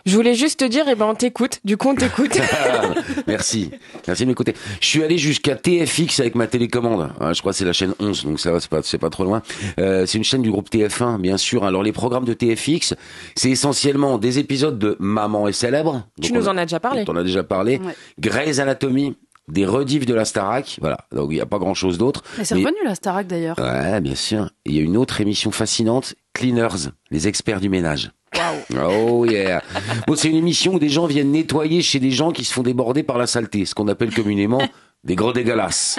Je voulais juste te dire, on t'écoute. Du coup, on t'écoute. Merci de m'écouter. Je suis allé jusqu'à TFX avec ma télécommande. Je crois que c'est la chaîne 11, donc ça va, c'est pas trop loin. C'est une chaîne du groupe TF1, bien sûr. Alors les programmes de TFX, c'est essentiellement des épisodes de Maman est célèbre. Tu nous en as déjà parlé. T'en as déjà parlé. Ouais. Grey's Anatomy. Des rediffs de la Starac, voilà. Donc il y a pas grand-chose d'autre. Mais c'est revenu la Starac d'ailleurs. Ouais, bien sûr. Et il y a une autre émission fascinante, Cleaners, les experts du ménage. Wow. Oh yeah. Bon, c'est une émission où des gens viennent nettoyer chez des gens qui se font déborder par la saleté, ce qu'on appelle communément des gros dégueulasses.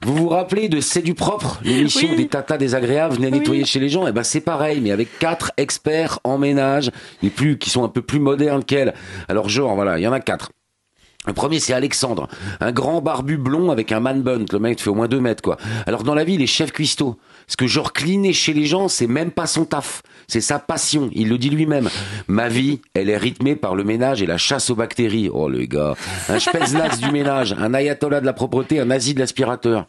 Vous vous rappelez de C'est du propre, l'émission où des tatas désagréables venaient nettoyer chez les gens? Eh ben c'est pareil, mais avec 4 experts en ménage, qui sont un peu plus modernes qu'elle. Alors genre, voilà, il y en a 4. Le premier, c'est Alexandre, un grand barbu blond avec un man bun. Le mec fait au moins 2 mètres, quoi. Alors, dans la vie, il est chef cuistot. Parce que genre, cleaner chez les gens, c'est même pas son taf. C'est sa passion. Il le dit lui-même. Ma vie, elle est rythmée par le ménage et la chasse aux bactéries. Oh, le gars. Un spézlax du ménage, un ayatollah de la propreté, un nazi de l'aspirateur.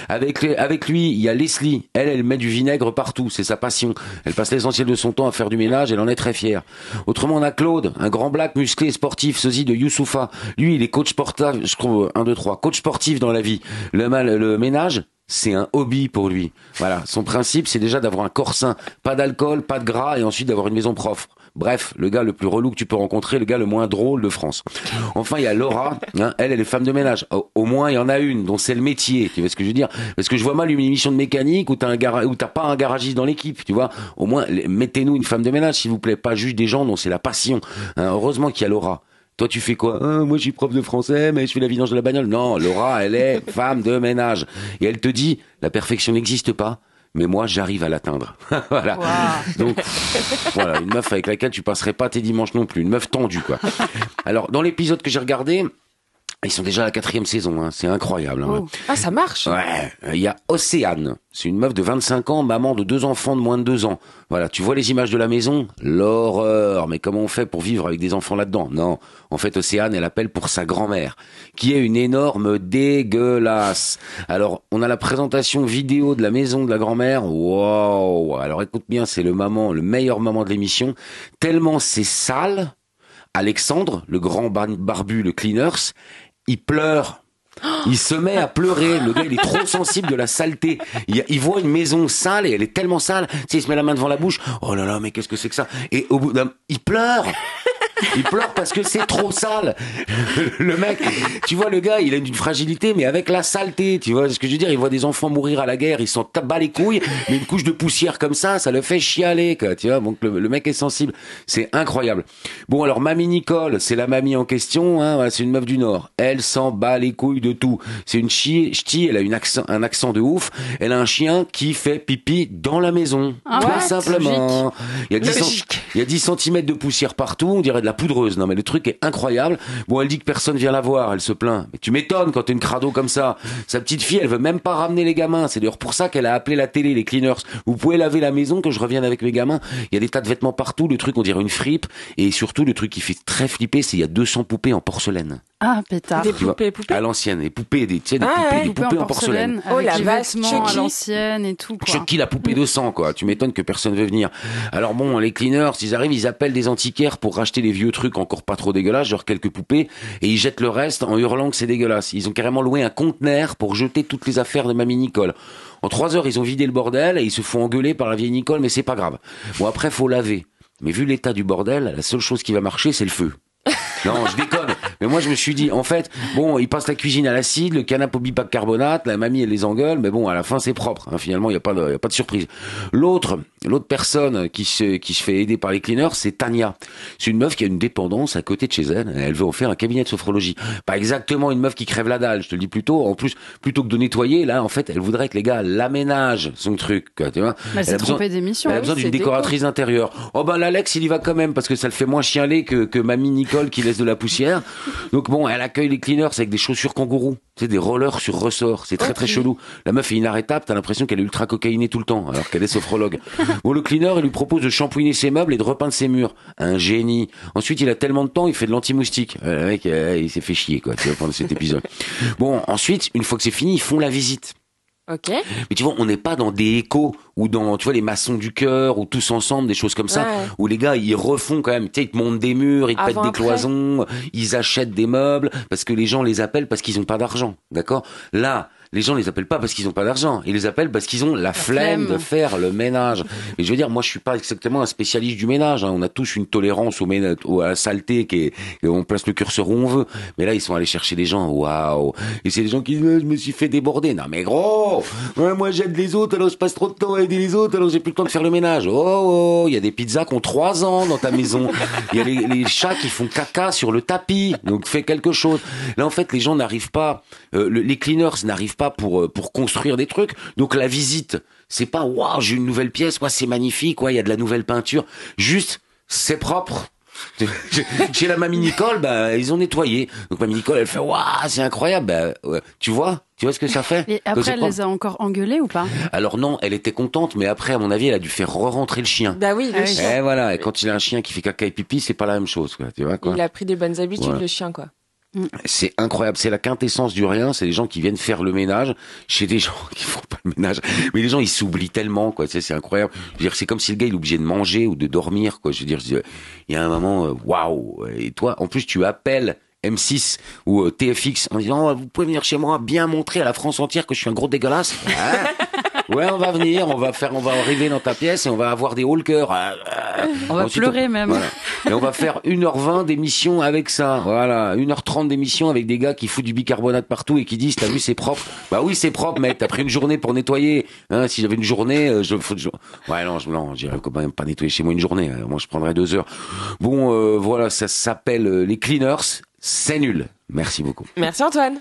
Avec lui, il y a Leslie. Elle met du vinaigre partout. C'est sa passion. Elle passe l'essentiel de son temps à faire du ménage. Elle en est très fière. Autrement, on a Claude, un grand black musclé sportif, sosie de Youssoufa. Lui, il est coach sportif, je trouve, 1, 2, 3. Coach sportif dans la vie. Le ménage, c'est un hobby pour lui. Voilà. Son principe, c'est déjà d'avoir un corps sain. Pas d'alcool, pas de gras, et ensuite d'avoir une maison propre. Bref, le gars le plus relou que tu peux rencontrer, le gars le moins drôle de France. Enfin, il y a Laura, elle est femme de ménage. Au moins, il y en a une dont c'est le métier. Tu vois ce que je veux dire? Parce que je vois mal une émission de mécanique où t'as pas un garagiste dans l'équipe, tu vois. Au moins, mettez-nous une femme de ménage, s'il vous plaît. Pas juste des gens dont c'est la passion. Heureusement qu'il y a Laura. Toi, tu fais quoi? Moi, je suis prof de français, mais je fais la vidange de la bagnole. Non, Laura, elle est femme de ménage. Et elle te dit, la perfection n'existe pas, mais moi, j'arrive à l'atteindre. Voilà. Wow. Donc, voilà, une meuf avec laquelle tu passerais pas tes dimanches non plus. Une meuf tendue, quoi. Alors, dans l'épisode que j'ai regardé, ils sont déjà à la 4e saison, hein. C'est incroyable. Hein. Oh. Ah, ça marche. Ouais. Il y a Océane. C'est une meuf de 25 ans, maman de 2 enfants de moins de 2 ans. Voilà. Tu vois les images de la maison? L'horreur. Mais comment on fait pour vivre avec des enfants là-dedans? Non. En fait, Océane, elle appelle pour sa grand-mère, qui est une énorme dégueulasse. Alors, on a la présentation vidéo de la maison de la grand-mère. Wow. Alors, écoute bien, c'est le meilleur moment de l'émission. Tellement c'est sale. Alexandre, le grand barbu, le cleaners, il pleure. Il se met à pleurer. Le gars, il est trop sensible de la saleté. Il voit une maison sale et elle est tellement sale. Tu sais, il se met la main devant la bouche. Oh là là, mais qu'est-ce que c'est que ça? Et au bout il pleure. Il pleure parce que c'est trop sale. Le mec, tu vois, le gars, il a une fragilité, mais avec la saleté, tu vois ce que je veux dire? Il voit des enfants mourir à la guerre, il s'en tape bas les couilles, mais une couche de poussière comme ça le fait chialer, quoi, tu vois? Donc le mec est sensible. C'est incroyable. Bon, alors, Mamie Nicole, c'est la mamie en question, hein, c'est une meuf du Nord. Elle s'en bat les couilles de tout. C'est une ch'ti, elle a un accent de ouf. Elle a un chien qui fait pipi dans la maison. Tout simplement. Il y a 10 centimètres de poussière partout, on dirait de la poudreuse. Non, mais le truc est incroyable. Bon, elle dit que personne vient la voir, elle se plaint. Mais tu m'étonnes quand t'es une crado comme ça. Sa petite fille, elle veut même pas ramener les gamins. C'est d'ailleurs pour ça qu'elle a appelé la télé, les cleaners. Vous pouvez laver la maison que je revienne avec mes gamins. Il y a des tas de vêtements partout. Le truc, on dirait une fripe. Et surtout, le truc qui fait très flipper, c'est il y a 200 poupées en porcelaine. Ah, pétard. Des poupées. À l'ancienne. Des poupées, des poupées en porcelaine. Oh, la vêtements à l'ancienne et tout, quoi. Chucky, la poupée de sang, quoi. Tu m'étonnes que personne veut venir. Alors bon, les cleaners, ils arrivent, ils appellent des antiquaires pour racheter les vieux trucs encore pas trop dégueulasses, genre quelques poupées, et ils jettent le reste en hurlant que c'est dégueulasse. Ils ont carrément loué un conteneur pour jeter toutes les affaires de Mamie Nicole. En 3 heures, ils ont vidé le bordel et ils se font engueuler par la vieille Nicole, mais c'est pas grave. Bon, après, faut laver. Mais vu l'état du bordel, la seule chose qui va marcher, c'est le feu. Non, je déconne. Mais moi, je me suis dit, en fait, bon, ils passent la cuisine à l'acide, le canapé au bicarbonate, la mamie, elle les engueule, mais bon, à la fin, c'est propre. Hein, finalement, il y a pas de surprise. L'autre personne qui se fait aider par les cleaners, c'est Tania. C'est une meuf qui a une dépendance à côté de chez elle. Elle veut en faire un cabinet de sophrologie. Pas exactement une meuf qui crève la dalle, je te le dis plutôt. En plus, plutôt que de nettoyer, là, en fait, elle voudrait que les gars l'aménagent, son truc, quoi, tu vois. Mais c'est trompé d'émission. Elle a besoin d'une décoratrice d'intérieur. Oh ben, l'Alex, il y va quand même, parce que ça le fait moins chialer que Mamie Nicole qui laisse de la poussière. Donc bon, elle accueille les cleaners avec des chaussures kangourou. Tu sais, des rollers sur ressort. C'est très très chelou. La meuf est inarrêtable, t'as l'impression qu'elle est ultra cocaïnée tout le temps, alors qu'elle est sophrologue. Bon, le cleaner, il lui propose de shampouiner ses meubles et de repeindre ses murs. Un génie. Ensuite, il a tellement de temps, il fait de l'anti-moustique. Le mec, il s'est fait chier, quoi, tu vois, pendant cet épisode. Bon, ensuite, une fois que c'est fini, ils font la visite. Ok. Mais tu vois, on n'est pas dans des échos ou dans, tu vois, les maçons du cœur ou tous ensemble, des choses comme ça, où les gars, ils refont quand même, tu sais, ils te montent des murs, ils te pètent des cloisons, ils achètent des meubles parce que les gens les appellent parce qu'ils n'ont pas d'argent, d'accord? Là, les gens les appellent pas parce qu'ils ont pas d'argent. Ils les appellent parce qu'ils ont la flemme de faire le ménage. Et je veux dire, moi, je suis pas exactement un spécialiste du ménage. Hein. On a tous une tolérance à la saleté et on place le curseur où on veut. Mais là, ils sont allés chercher des gens. Waouh. Et c'est des gens qui disent, je me suis fait déborder. Non, mais gros! Ouais, moi, j'aide les autres, alors je passe trop de temps à aider les autres, alors j'ai plus le temps de faire le ménage. Oh, il y a des pizzas qui ont 3 ans dans ta maison. Il y a les chats qui font caca sur le tapis. Donc, fais quelque chose. Là, en fait, les gens n'arrivent pas, les cleaners n'arrivent pas pour construire des trucs. Donc la visite, c'est pas waouh, j'ai une nouvelle pièce, ouais, c'est magnifique, ouais, il y a de la nouvelle peinture. Juste, c'est propre. Chez la mamie Nicole, bah ils ont nettoyé. Donc mamie Nicole, elle fait waouh, c'est incroyable. Bah, ouais. Tu vois ce que ça fait? Et après, elle les a encore engueulés ou pas? Alors non, elle était contente, mais après, à mon avis, elle a dû faire re-rentrer le chien. Bah oui, le chien. Et voilà, et quand il a un chien qui fait caca et pipi, c'est pas la même chose, quoi. Tu vois, quoi. Il a pris des bonnes habitudes, le chien, quoi. C'est incroyable, c'est la quintessence du rien, c'est des gens qui viennent faire le ménage chez des gens qui font pas le ménage. Mais les gens, ils s'oublient tellement, quoi, tu sais, c'est incroyable. Je veux dire, c'est comme si le gars, il est obligé de manger ou de dormir, quoi. Je veux dire, il y a un moment, waouh. Et toi, en plus, tu appelles M6 ou TFX en disant, vous pouvez venir chez moi, bien montrer à la France entière que je suis un gros dégueulasse. Ouais, on va venir, on va arriver dans ta pièce et on va avoir des haut-le-cœur. On va ensuite, pleurer même. Voilà. Et on va faire 1h20 d'émission avec ça. Voilà. 1h30 d'émission avec des gars qui foutent du bicarbonate partout et qui disent, t'as vu, c'est propre. Bah oui, c'est propre, mec. T'as pris une journée pour nettoyer. Hein, si j'avais une journée, ouais, non, j'irais quand même pas nettoyer chez moi une journée. Moi, je prendrais 2 heures. Bon, voilà, ça s'appelle les cleaners. C'est nul. Merci beaucoup. Merci Antoine.